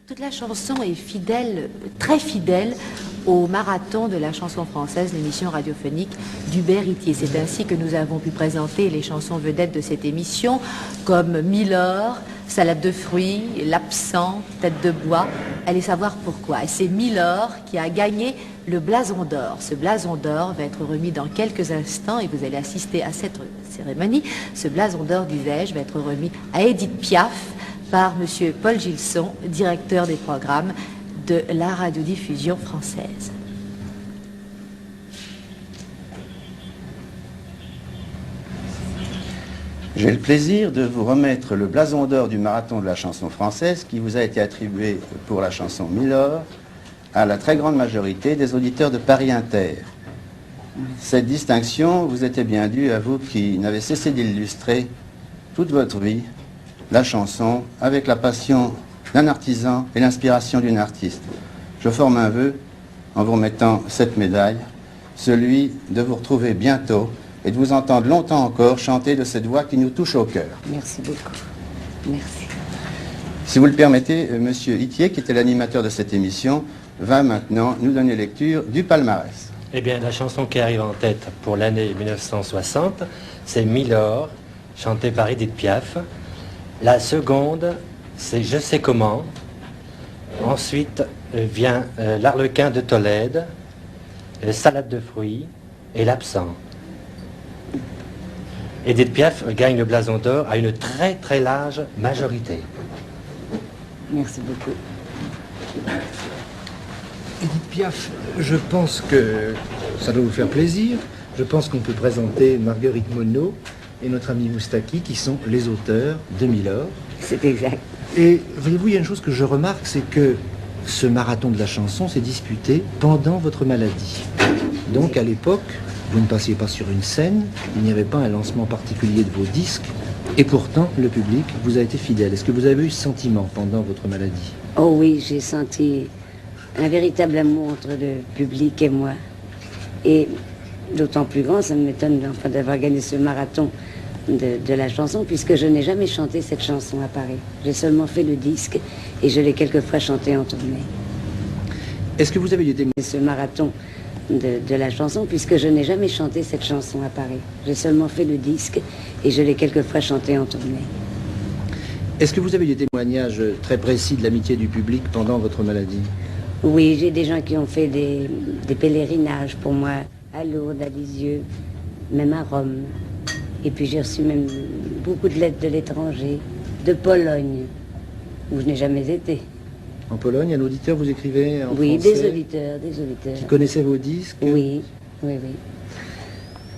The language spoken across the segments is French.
Toute la chanson est fidèle, très fidèle au marathon de la chanson française, l'émission radiophonique d'Hubert Itier. C'est ainsi que nous avons pu présenter les chansons vedettes de cette émission, comme Milord, Salade de fruits, L'absent, Tête de bois. Allez savoir pourquoi. Et c'est Milord qui a gagné le blason d'or. Ce blason d'or va être remis dans quelques instants et vous allez assister à cette cérémonie. Ce blason d'or, disais-je, va être remis à Édith Piaf par M. Paul Gilson, directeur des programmes de la radiodiffusion française. J'ai le plaisir de vous remettre le blason d'or du marathon de la chanson française qui vous a été attribué pour la chanson Milord à la très grande majorité des auditeurs de Paris Inter. Cette distinction vous était bien due à vous qui n'avez cessé d'illustrer toute votre vie la chanson avec la passion d'un artisan et l'inspiration d'une artiste. Je forme un vœu en vous remettant cette médaille, celui de vous retrouver bientôt et de vous entendre longtemps encore chanter de cette voix qui nous touche au cœur. Merci beaucoup. Merci. Si vous le permettez, Monsieur Itier, qui était l'animateur de cette émission, va maintenant nous donner lecture du palmarès. Eh bien, la chanson qui arrive en tête pour l'année 1960, c'est Milord, chantée par Édith Piaf. La seconde, c'est Je sais comment. Ensuite vient L'Arlequin de Tolède, Salade de fruits et L'absent. Édith Piaf gagne le blason d'or à une très très large majorité. Merci beaucoup. Édith Piaf, je pense que ça doit vous faire plaisir. Je pense qu'on peut présenter Marguerite Monod et notre ami Moustaki, qui sont les auteurs de Milord. C'est exact. Et voyez-vous, il y a une chose que je remarque, c'est que ce marathon de la chanson s'est disputé pendant votre maladie. Donc à l'époque, vous ne passiez pas sur une scène, il n'y avait pas un lancement particulier de vos disques, et pourtant le public vous a été fidèle. Est-ce que vous avez eu ce sentiment pendant votre maladie? Oh oui, j'ai senti un véritable amour entre le public et moi. Et d'autant plus grand, ça m'étonne enfin, d'avoir gagné ce marathon de la chanson, puisque je n'ai jamais chanté cette chanson à Paris. J'ai seulement fait le disque et je l'ai quelquefois chanté en tournée. Est-ce que vous avez eu des... Ce marathon de la chanson, puisque je n'ai jamais chanté cette chanson à Paris. J'ai seulement fait le disque et je l'ai quelquefois chanté en tournée. Est-ce que vous avez eu des témoignages très précis de l'amitié du public pendant votre maladie? Oui, j'ai des gens qui ont fait des pèlerinages pour moi, à Lourdes, à Lisieux, même à Rome. Et puis j'ai reçu même beaucoup de lettres de l'étranger, de Pologne, où je n'ai jamais été. En Pologne, un auditeur vous écrivait en oui, français? des auditeurs. Qui connaissaient vos disques? Oui, oui, oui.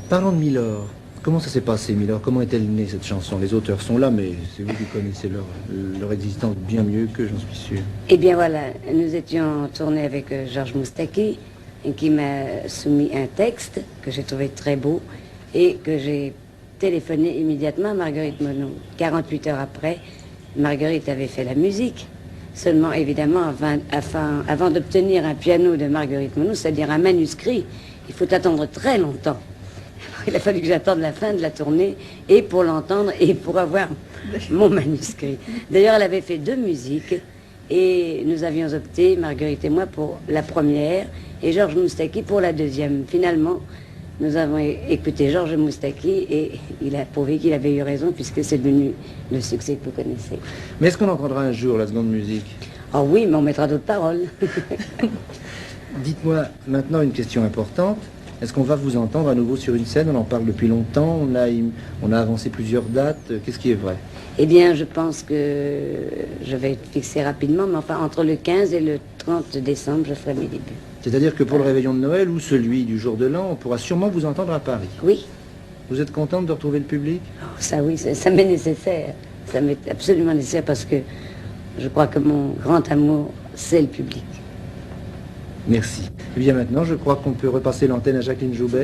Parlons de Milord. Comment ça s'est passé, Milord? Comment est-elle née, cette chanson? Les auteurs sont là, mais c'est vous qui connaissez leur existence bien mieux que j'en suis sûr. Eh bien voilà, nous étions en tournée avec Georges Moustaki, qui m'a soumis un texte que j'ai trouvé très beau et que j'ai téléphoné immédiatement à Marguerite Monod. 48 heures après, Marguerite avait fait la musique. Seulement, évidemment, avant d'obtenir un piano de Marguerite Monod, c'est-à-dire un manuscrit, il faut attendre très longtemps. Il a fallu que j'attende la fin de la tournée, et pour l'entendre, et pour avoir mon manuscrit. D'ailleurs, elle avait fait 2 musiques, et nous avions opté, Marguerite et moi, pour la première, et Georges Moustaki pour la deuxième. Finalement, nous avons écouté Georges Moustaki, et il a prouvé qu'il avait eu raison, puisque c'est devenu le succès que vous connaissez. Mais est-ce qu'on entendra un jour la seconde musique? Oh oui, mais on mettra d'autres paroles. Dites-moi maintenant une question importante. Est-ce qu'on va vous entendre à nouveau sur une scène? On en parle depuis longtemps, on a avancé plusieurs dates. Qu'est-ce qui est vrai? Eh bien, je pense que je vais être fixée rapidement, mais enfin, entre le 15 et le 30 décembre, je ferai mes débuts. C'est-à-dire que pour le réveillon de Noël ou celui du jour de l'an, on pourra sûrement vous entendre à Paris. Oui. Vous êtes contente de retrouver le public? Oh, ça oui, ça m'est nécessaire. Ça m'est absolument nécessaire parce que je crois que mon grand amour, c'est le public. Merci. Et bien maintenant, je crois qu'on peut repasser l'antenne à Jacqueline Joubert.